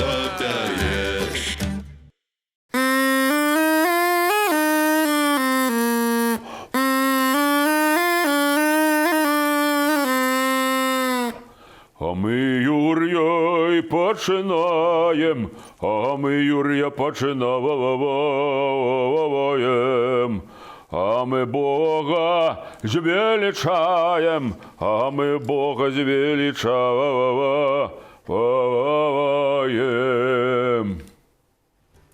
сватаешь. А ми, Юр'я, й починаєм, а ми, Юр'я, починаєм. А ми Бога звеличаєм, а ми Бога звеличаєм.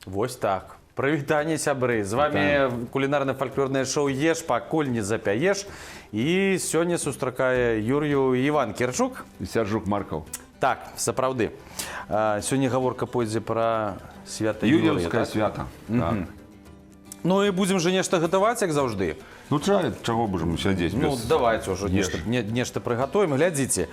Вось так. Прывітанне, сябры. З вами кулінарна-фальклорнае шоу «Еш, пакуль не запяеш». І сёння сустракае Юр'ю Іван Кірчук. І Сяржук Марков. Так, сапраўды. Сёння гаворка пойдзе пра свята Юрія. Юр'яўскае свята. Так. Ну і будзем же нешта гатаваць, як заўжды. Ну, чаго будзем сядзець Ну, без... давайте ўжо нешта прыгатуем. Глядзіце.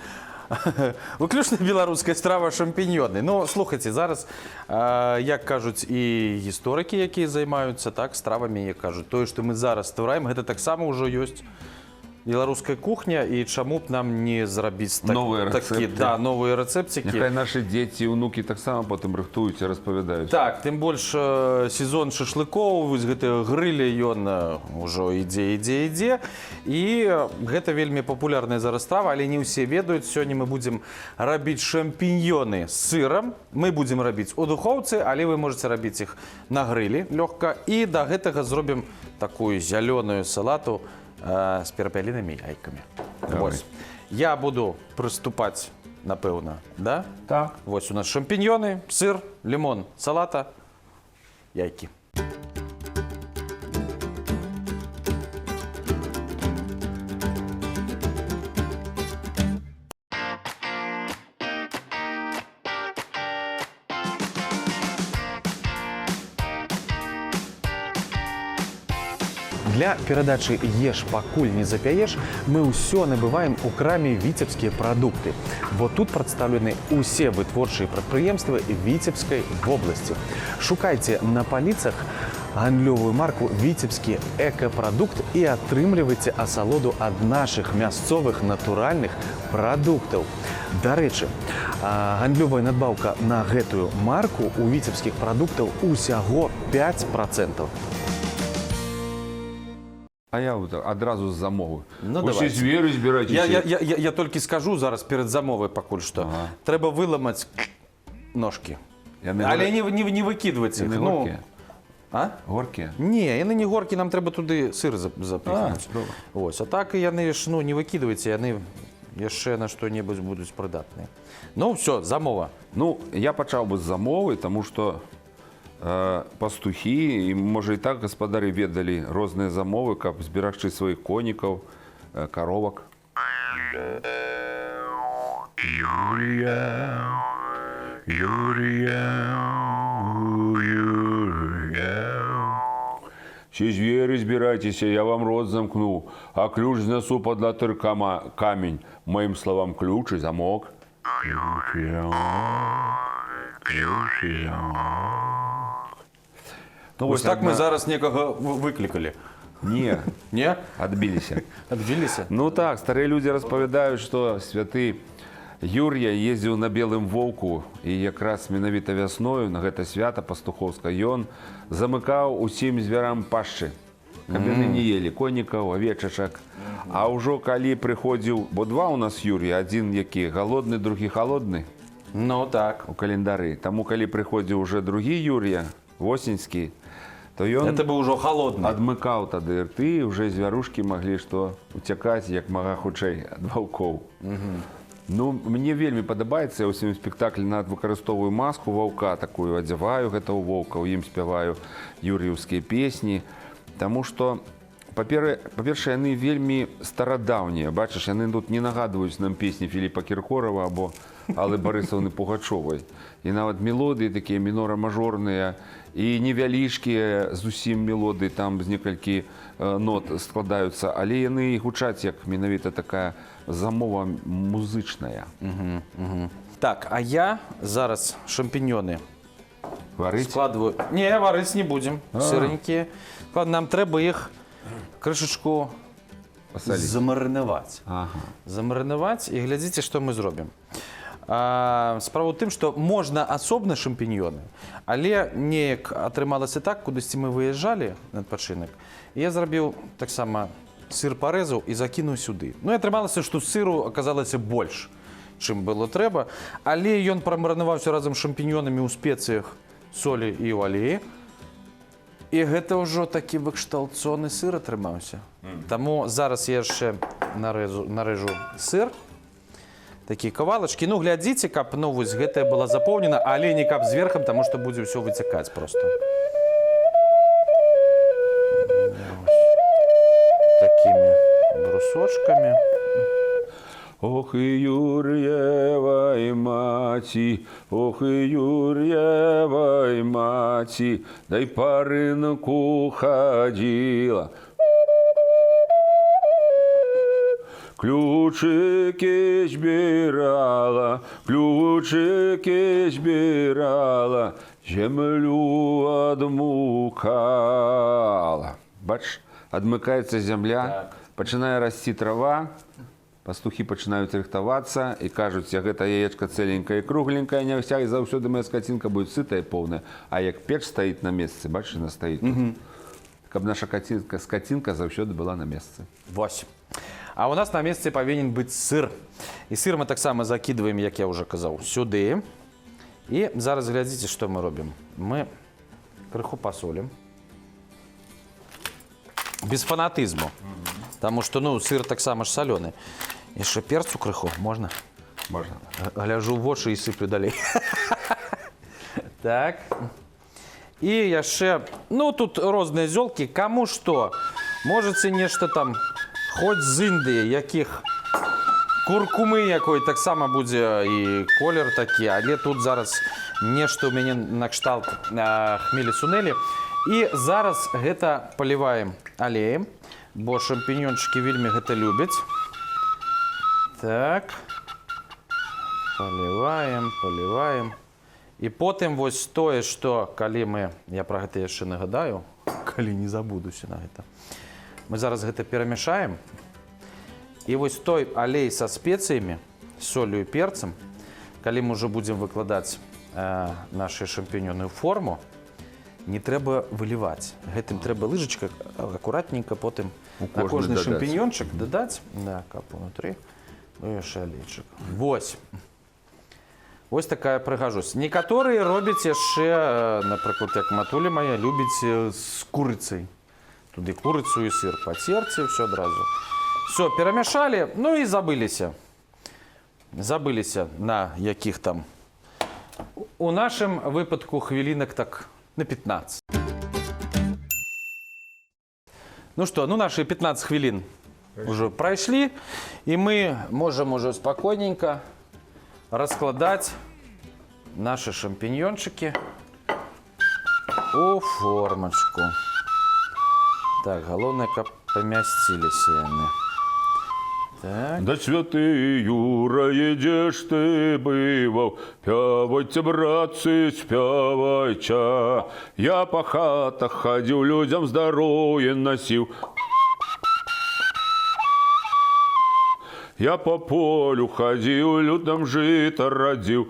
Выключна беларуская страва шампіньёны. Ну, слухайце, зараз, як кажуць і гісторыкі, якія займаюцца так стравамі, як кажуць, тое, што мы зараз ствараем, гэта таксама ўжо ёсць беларуская кухня, і чаму б нам не зрабіць новыя такі, да, новыя рэцэпцікі. Няхай нашы дзеці і ўнукі таксама потым рыхтуюць і распавядаюць. Так, тым больш сезон шашлыкоў, вось гэты грылі, ён ужо ідзе. І гэта вельмі папулярная зараз страва, але не ўсе ведаюць. Сёння мы будзем рабіць шампіньёны з сырам. Мы будзем рабіць у духоўцы, але вы можаце рабіць іх на грылі лёгка. І да гэтага зробім такую зялёную салату з перапялінымі яйкамі. Вось. Я буду прыступаць, напэўна, да? Так. Вось у нас шампіньёны, сыр, лімон, салата, яйкі. Для перадачы «Еш, пакуль не запяеш» мы ўсё набываем у краме «Віцебскія прадукты», бо тут прадстаўлены ўсе вытворчыя прадпрыемствы Віцебскай вобласці. Шукайце на паліцах гандлёвую марку «Віцебскі экапрадукт» і атрымлівайце асалоду ад нашых мясцовых натуральных прадуктаў. Дарэчы, гандлёвая надбаўка на гэтую марку у віцебскіх прадуктаў усяго 5%. А я адразу з замовы. Ну, усе звері збірайцеся. Я толькі скажу зараз перад замовай пакуль што. Трэба выламаць ножкі. Але не выкідваць іх. Яны горкія? А? Горкія? Не, яны не горкі, нам трэба туды сыр запихнуць. Ось, а так яны ж, ну, не выкідвайце, яны яшчэ на што-небудзь будуць прыдатныя. Ну, ўсё, замова. Ну, я пачаў бы з замовы, таму што пастухі, і, можа, і так гаспадары ведалі розныя замовы, каб зберагчы сваіх конікаў, каровак. Все звери збірайцеся, я вам рот замкну, а ключ знесу под латыр камень. Моим словам ключ и замок. Ну, вось так мы зараз некага выклікалі. Не. Не? Адбіліся. Адбіліся? Ну так, старыя людзі распавядаюць, што святы Юр'я ездзіў на белым воўку, і якраз менавіта вясною на гэта свята пастухоўска ён замыкаў усім звярам пашчы, каб яны не елі конікаў, авечачак. А ўжо калі прыходзіў, бо два ў нас Юр'я, адзін які галодны, другі халодны. Ну так. У календары. Таму калі прыходзіў уже другі Юр'я, восеньскі, то ён это быў ужо халодны. Адмыкаў тады рты, уже звярушкі маглі што уцякаць як мага хутчэй ад ваўкоў. Ну, мне вельмі падабаецца, я ў сваім спектаклі нават выкарыстоўваю маску ваўка, такую адзяваю гэта ў воўка, у ім спяваю юр'еўскія песні, таму што, па-першае, яны вельмі старадаўнія. Бачыш, яны тут не нагадваюць нам песні Філіпа Кіркорава або Аллы Барысаўны Пугачовай. І нават мелодыі такія мінора-мажорныя, і невялічкія зусім мелодыі, там з некалькі нот складаюцца, але яны гучаць як менавіта такая замова музычная. Так, а я зараз шампіньёны Варыць? складываю. Не, варыць не будзем, сыренькія. Нам трэба іх крышачку замарынаваць. Замарынаваць, і глядзіце, што мы зробім. Справа ў тым, што можна асобна шампіньёны, але неяк атрымалася так, кудысьці мы выязджалі на адпачынак. Я зрабіў таксама сыр парэзаў і закінуў сюды. Ну і атрымалася, што сыру аказалася больш, чым было трэба, але ён прамарынаваўся разам з шампіньёнамі ў спецыях, солі і ў алеі. І гэта ўжо такі выкшталцоны сыр атрымаўся. Таму зараз я яшчэ нарэжу сыр. Такія кавалачкі. Ну, глядзіце, каб вось гэтая была запоўнена, але не каб зверхам, таму што будзе ўсё выцякаць проста. Такімі брусочкамі. Ох и Юрьевой мати, ох и Юрьевой мати, дай по рынку ходила. Ключики збирала, ключики збирала, землю адмукала. Бач, адмыкаецца зямля, пачынае расці трава, пастухі пачынаюць рыхтавацца і кажуць, як гэта яечка цэленькая і кругленькая, не ўся, і заўсёды моя скацінка будзе сытая і поўная. А як печ стаіць на месцы, бачыш, яна стаіць тут. Каб наша скацінка заўсёды была на месцы. Вось. А у нас на месцы павінен быць сыр. І сыр мы таксама закідваем, як я ўжо казаў, сюды. І зараз глядзіце, што мы робім. Мы крыху пасолім. Без фанатызму. Таму што, ну, сыр таксама ж салёны. Яшчэ перцу крыху можна? Можна. Гляжу в вочы і сыплю далей. Так. І яшчэ, ну, тут розныя зёлкі. Каму што? Можаце нешта там, хоць з Індыі, якіх куркумы якой таксама будзе і колер такі, але тут зараз нешта ў мяне накшталт хмелі-сунелі. І зараз гэта паліваем алеем, бо шампіньёнчыкі вельмі гэта любяць. Так. Паліваем, паліваем. І потым вось тое, што калі мы, я пра гэта яшчэ нагадаю, калі не забудуся на гэта, мы зараз гэта перамяшаем. І вось той алей са спецыямі, солью і перцам, калі мы ўжо будзем выкладаць нашы шампіньёны ў форму, не трэба выліваць. Гэтым трэба лыжачка акуратненька потым на кожны шампіньёнчык дадаць. Да, кап унутры. Ну і яшчэ алейчык. Вось. Вось такая прыгажосць. Некаторыя робяць яшчэ, напрыклад, як матуля моя, любіць з курыцай. Туды курыцу і сыр пацерці, ўсё адразу. Все, перамяшалі, ну і забыліся. Забыліся на якіх там. У нашым выпадку хвілінак так на 15. Ну што, ну наши 15 хвілін уже прайшлі, і мы можам уже спакойненька раскладаць наши шампіньёнчыкі у формачку. Так, галоўнае, каб памясціліся яны. Так. Да святы Юра, где ж ты бывал? Пявайте, братцы, спявайча. Я по хатах ходил, людям здоровье носил. Я по полю ходил, людям жито родил.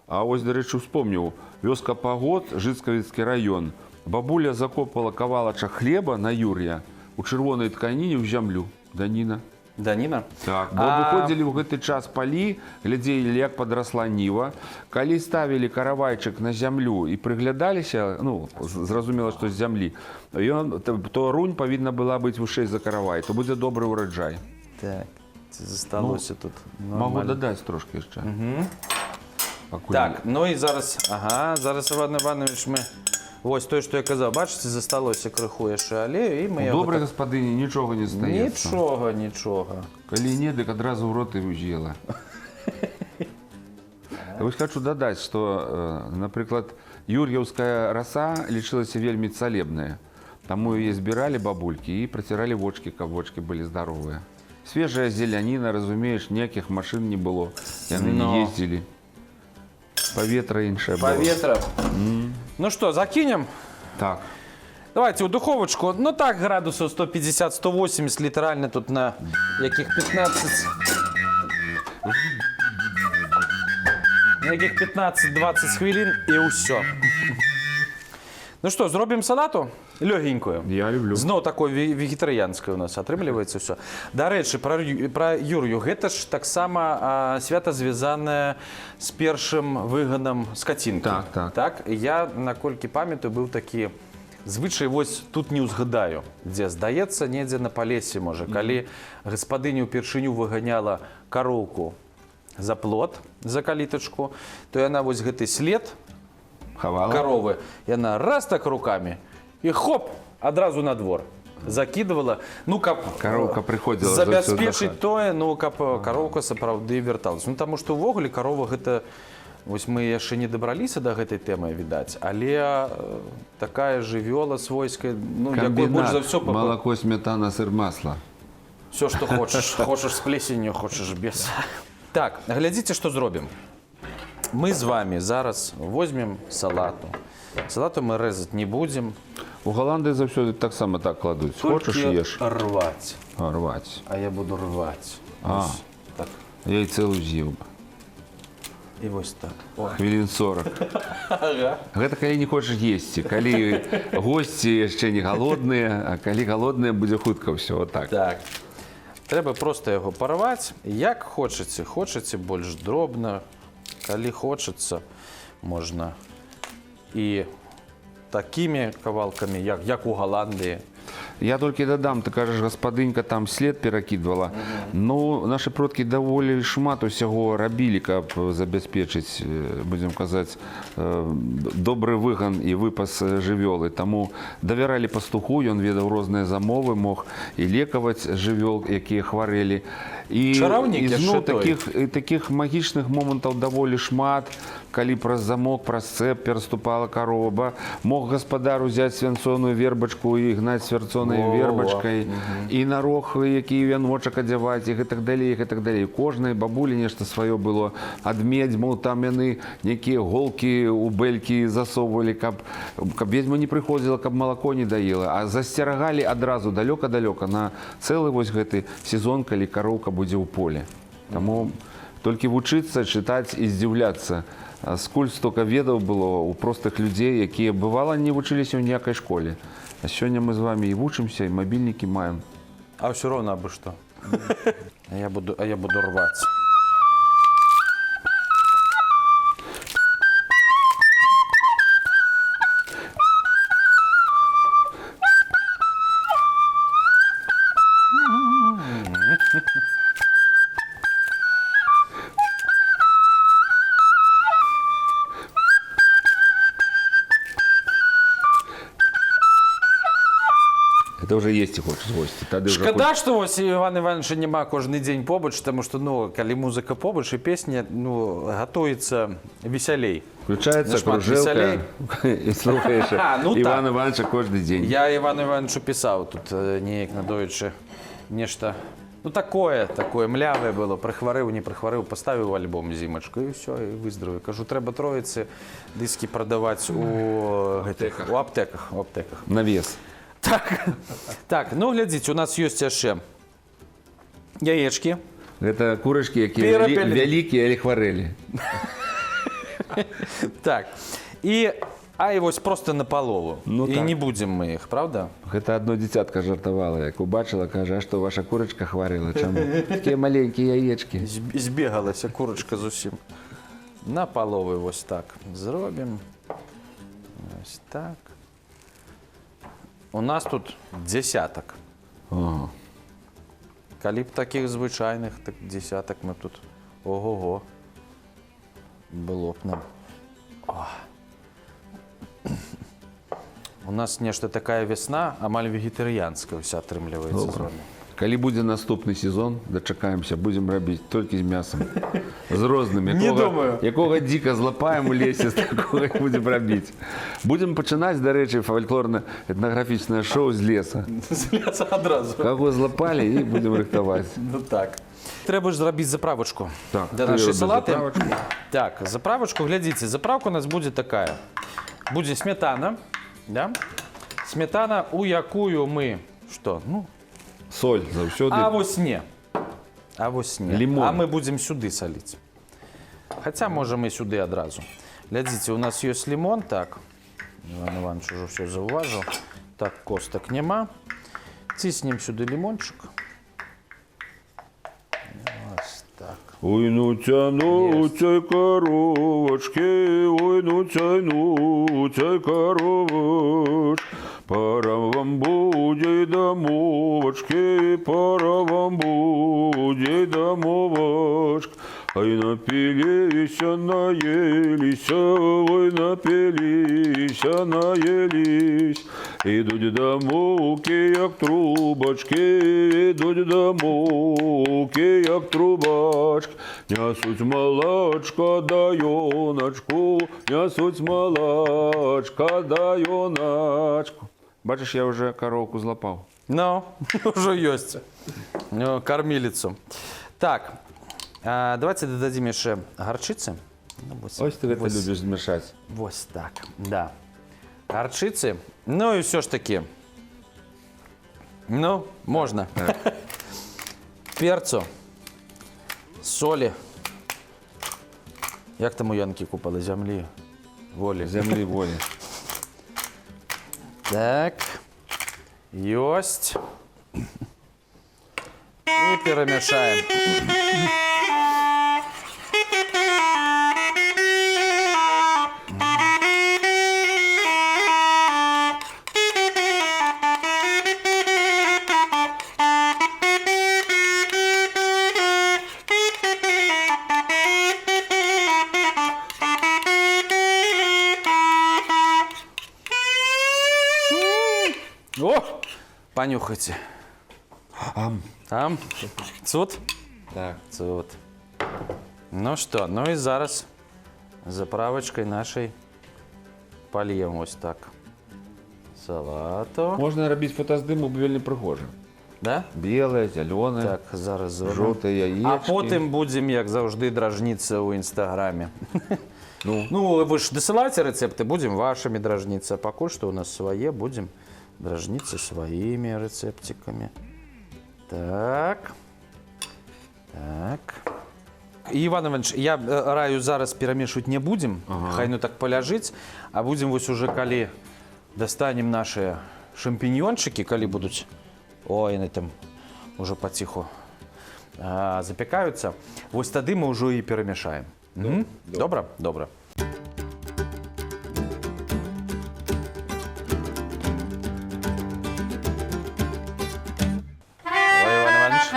А ось, до речі, вспомнил, вёска Пагод, Житковицкий район. Бабуля закопала кавалача хлеба на Юрія у чырвонай тканіне ў зямлю. Даніна. Даніна? Так, бо выходзілі ў гэты час палі, глядзелі, як падрасла ніва. Калі ставілі каравайчык на зямлю і прыглядаліся, ну, зразумела, што з зямлі, то рунь павінна была быць вышэй за каравай, то будзе добры ўраджай. Так, засталося тут. Магу дадаць трошки яшчэ. Так, ну і зараз, ага, зараз, Іван Іванович, мы... Вось тое, што я казаў, бачыце, засталося крыху яшчэ алею, і мы... У добрай гаспадыні нічога не застаецца. Нічога, нічога. Калі не, дык адразу ў рот і ўз'ела. Вось хочу дадаць, што, напрыклад, юр'еўская раса лічылася вельмі цалебная. Таму яе збіралі бабулькі і праціралі вочкі, каб вочкі былі здаровыя. Свежая зеляніна, разумееш, ніякіх машын не было. Яны не ездзілі. Паветра іншае было. Паветра. Ну что, закинем? Так. Давайте в духовочку. Ну так, градусов 150-180, литерально тут на яких 15. Яких 15-20 хвилин і усе. Ну що, зробимо салату? Легенькою. Я люблю. Знову такою вегетаріанською у нас атрымліваецца ўсё. Дарэчы, пра Юр'ю, гэта ж таксама свята звязанае з першым выганам скацінкі. Так. Я, наколькі памятаю, быў такі звычай, вось тут не ўзгадаю, дзе, здаецца, недзе на Палесе, можа, калі гаспадыня ўпершыню выганяла кароўку за плот, за калітачку, то яна вось гэты след Хавала. коровы, яна раз так руками і хоп, адразу на двор закидывала, ну каб Коровка приходила забяспечыць тое, ну каб коровка сапраўды вярталась. Ну таму што ўвогуле карова гэта, вось мы яшчэ не дабраліся да гэтай тэмы, відаць, але такая жывёла свойская, ну якой больш за ўсё молоко, сметана, сыр, масло. Все, што хочаш, хочаш з плесенню, хочаш без. Так, глядзіце, што зробім. Мы з вами зараз возьмем салату. Салату мы рэзаць не будзем. У Голландии заўсёды таксама так кладуць. Хочаш еш? Рваць. Рваць. А я буду рваць. А. Ось так. Я і цэлую з'еў. І вось так. О. Хвілін 40. Гэта калі не хочаш есці. Калі госці яшчэ не галодныя, а калі галодныя, будзе хутка ўсё. Так. Так. Трэба проста яго парваць. Як хочаце. Хочаце больш дробна. Калі хочацца, можна і такімі кавалкамі, як у Голландии. Я толькі дадам, ты кажаш, гаспадынька там след перакідвала. Ну, нашы продкі даволі шмат усяго рабілі, каб забяспечыць, будзем казаць, добры выган і выпас жывёлы. Таму давяралі пастуху, ён ведаў розныя замовы, мог і лекаваць жывёл, якія хварэлі. І зноў такіх магічных момантаў даволі шмат, калі праз замок, праз цэп пераступала карова, мог гаспадар узяць свянцоную вербачку і гнаць свярцонай вербачкай, і на рог, які вяночак адзяваць, і гэтак далей, і гэтак далей. Кожнай бабулі нешта сваё было. Ад медзьмаў там яны нейкія голкі у бэлькі засоўвалі, каб ведзьма не прыходзіла, каб малако не даела. А засцерагалі адразу далёка-далёка на цэлы вось гэты сезон, калі кароўка будзе ў поле. Таму толькі вучыцца, чытаць і здзіўляцца. Скуль столько ведаў было у простых людзей, якія, бывала, не вучыліся ў ніякай школе. А сёння мы з вами і вучымся, і мабільнікі маем. А ўсё роўна абы што. А я буду рваць. Это уже есці хочаш госці. Шкада, што вось Івана Івановича няма кожны дзень побач, таму што, ну, калі музыка побач і песня, ну, гатуецца весялей. Включаецца кружэлка і слухаеш Івана Івановича кожны дзень. Я Івану Івановичу пісаў тут неяк надоечы нешта, ну, такое млявае было, прыхварыў, не прыхварыў, паставіў альбом зімачку і ўсё, і выздравіў. Кажу, трэба троіцы дыскі прадаваць у аптэках. На вес. Так, ну глядзіце, у нас ёсць яшчэ яечкі. Гэта курачкі, якія вялікія, але хварэлі. Так, і вось проста на палову. І не будзем мы іх, правда? Гэта адно дзіцятка жартавала, як убачыла, кажа, а што ваша курачка хварыла? Чаму? Такія маленькія яечкі. Збегалася курачка зусім. На паловы вось так зробім. Вось так. У нас тут дзесятак. Калі б такіх звычайных, так дзесятак мы тут. Ого-го. Было б нам. У нас нешта такая вясна, амаль вегетарыянская ўся атрымліваецца з вами. Калі будзе наступны сезон, дачакаемся, будзем рабіць толькі з мясам. З розным. Якога дзіка злапаем у лесе, з такога будзем рабіць. Будзем пачынаць, дарэчы, фальклорна-этнаграфічнае шоу з леса. З леса адразу. Каго злапалі і будзем рыхтаваць. Ну так. Трэба ж зрабіць заправачку для нашай салаты. Так, заправачку, глядзіце, заправка у нас будзе такая. Будзе сметана, да? Сметана, у якую мы, што, ну, соль заўсёды. А вось не. Лімон. А мы будзем сюды саліць. Хотя можем и сюда одразу. Глядите, у нас есть лимон, так. Иван Иванович уже все зауважил. Так, косток нема. Тиснем сюда лимончик. Вот так. Ой, ну тянуться коровочки, ой, ну тянуться коровочки. Пора вам будет домовочки, пора вам будет домовочки. Ай, напились, наелись, ой, напились, наелись. Ідуть домовки, як трубочки, ідуть домовки, як трубочки. Несуть молочко да юночку, несуть молочко да юночку. Бачиш, я вже коровку злапав. Ну, уже есть. Ну, кормилицу. Так, давайте додадим еще горчицы. Ну, Ось ти це любиш змішати. Вот так, да. Горчицы. Ну и все ж таки. Ну, можно. Перцу, солі. Як там у Янки купили? Землі, волі. Землі волі. Так. Есть. И перемешаем. О, понюхайте. Там. Цуд? Так. Цуд. Ну что, ну и зараз заправочкой нашей польем ось так. Салату. Можна робити фотоздиму, бо вельми пригоже. Да? Біле, зелене, Так, зараз зробимо. жовте яєчки. А потім будемо, як завжди, дражнитися у інстаграмі. Ну, ви ж досилаєте рецепти, будемо вашими дражнитися. А поки що у нас своє, будемо дражнитися своїми рецептиками. Так. Так. Іван Іванович, я раю зараз перемішувати не будемо, хай ну так поляжить, а будемо ось уже, коли достанемо наші шампіньйончики, коли будуть, ой, вони там уже потиху запікаються, ось тоді ми вже і перемішаємо. Добре? Добре. Ой, Іван Іванович.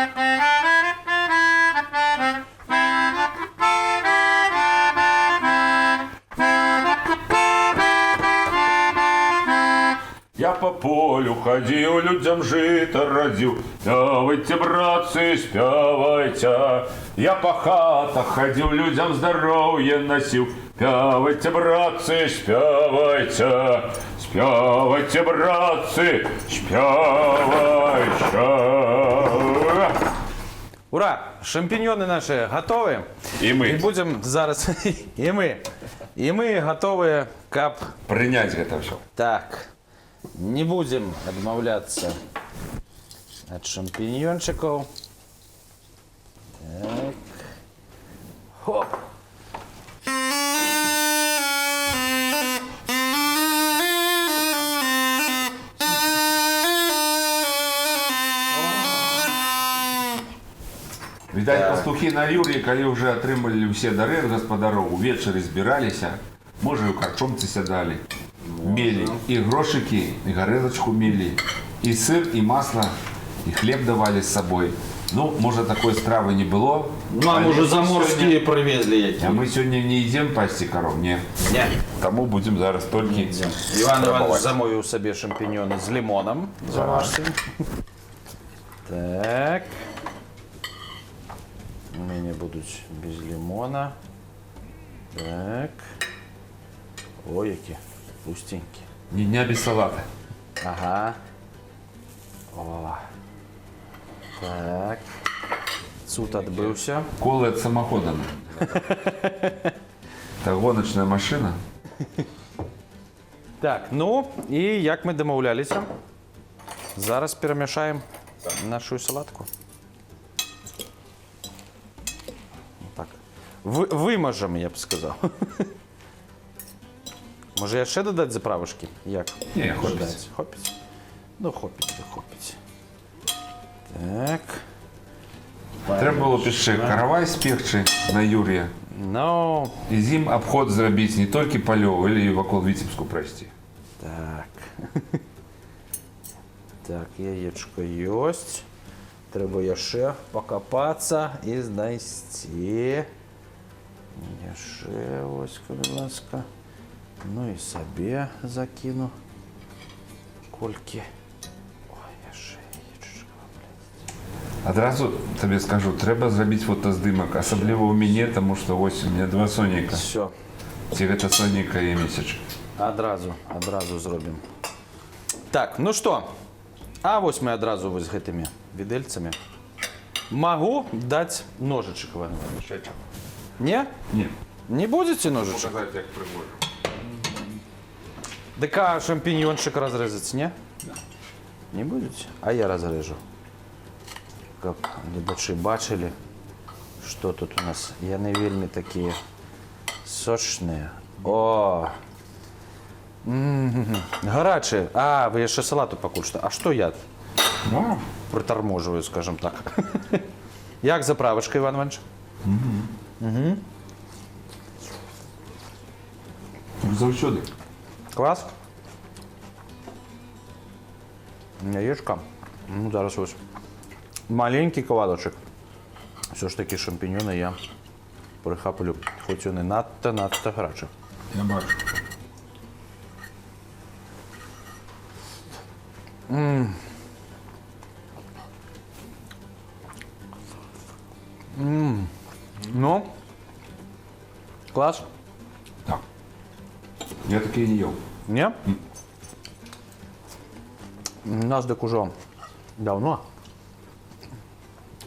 Я по полю ходил, людям жито родил. Спявайте, братцы, спявайте. Я по хатах ходил, людям здоровье носил. Спявайте, братцы, спявайте. Спявайте, братцы, спявайте. Ура! Шампіньйони наші готові. І ми. І будемо зараз. І ми готові кап. Принять это все. Так. Не будем отмовляться от шампиньончиков. Так. Хоп. Відать, пастухи на Юрі, коли вже отримали всі дари від господарів, увечері збиралися, може і у карчомці сядали, мели і грошики, і горелочку мели, і сир, і масло, і хліб давали з собою. Ну, може, такої страви не було. Нам уже заморские привезли эти. А ми сьогодні не їдемо пасти коров, ні. Не. Тому будемо зараз тільки Иван Иванович замою себе шампиньоны с лимоном. Замажьте. Так. У меня будут без лимона. Так. Ой, які пустенькі. Ні дня без салата. Ага. О. Так. Суд отбывся. Колы от самохода. Це гоночна машина. Так, ну і як ми домовлялися, зараз перемішаємо нашу салатку. Так. Вымажем, я б сказав. Може яшчэ дадаць заправачкі? Як? Не, хопіць. Ждаць? Хопіць? Ну, хопіць, да хопіць. Так. Трэба было яшчэ каравай спекчы на Юрія. Ну, І з ім абход зрабіць не толькі палёў, але і вакол Віцебску прайсці. так. Так, яечко ёсць. Трэба яшчэ пакапацца і знайсці. Яшчэ, вось, калі ласка. Ну і сабе закіну. Колькі. Ой, яшчэ яечко, блядь. Адразу табе скажу, трэба зрабіць фотаздымак, асабліва ў мяне, таму што вось у меня 2 сонейка. Всё. Ці гэта сонейка і месячак. Адразу зробім. Так, ну што? А вось мы адразу вось гэтымі відэльцамі. Магу даць ножычак вам. Не? Не, Не будзеце ножычак? показаць як прыгожа. Дык а шампіньёнчык разрэзаць, не? Не будзеце? А я разрэжу. Каб гледачы бачылі, што тут у нас. Яны вельмі такія сочныя. О! Гарачыя. А, вы яшчэ салату пакуль што. А што я прытарможваю, скажем так. Як заправачка, Іван Іванович? Заўсёды. Клас. Яечка. Ну, зараз ось. Маленький кавалочек. Все ж таки шампіньони я прихаплю, хоч вони надто гарячі. Я бачу. Ну, клас. Так. Я такі не їв. Не? У нас так уже давно.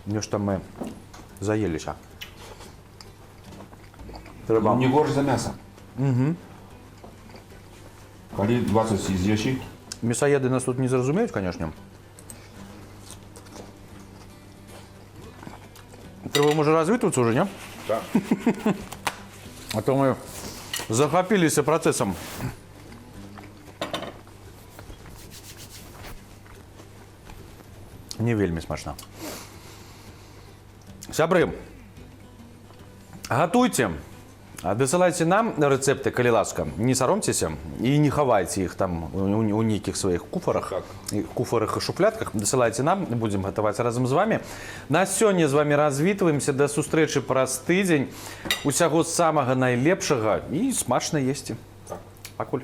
Нечто мы заелися. Треба. Не горш за мясо. Калі 20 з'їші, Мясоеды нас тут не зразумеют, конечно. Треба, може, развитываться уже, не? так. А то мы захопились процессом. Не вельмі смачна. Сябры, гатуйце, дасылайце нам рэцэпты, калі ласка. Не саромцеся і не хавайце іх там у нейкіх сваіх куфарах, куфарах і шуфлятках. Дасылайце нам, будзем гатаваць разам з вами. На сёння з вами развітваемся, да сустрэчы праз тыдзень. Усяго самага найлепшага і смачна есці. Пакуль.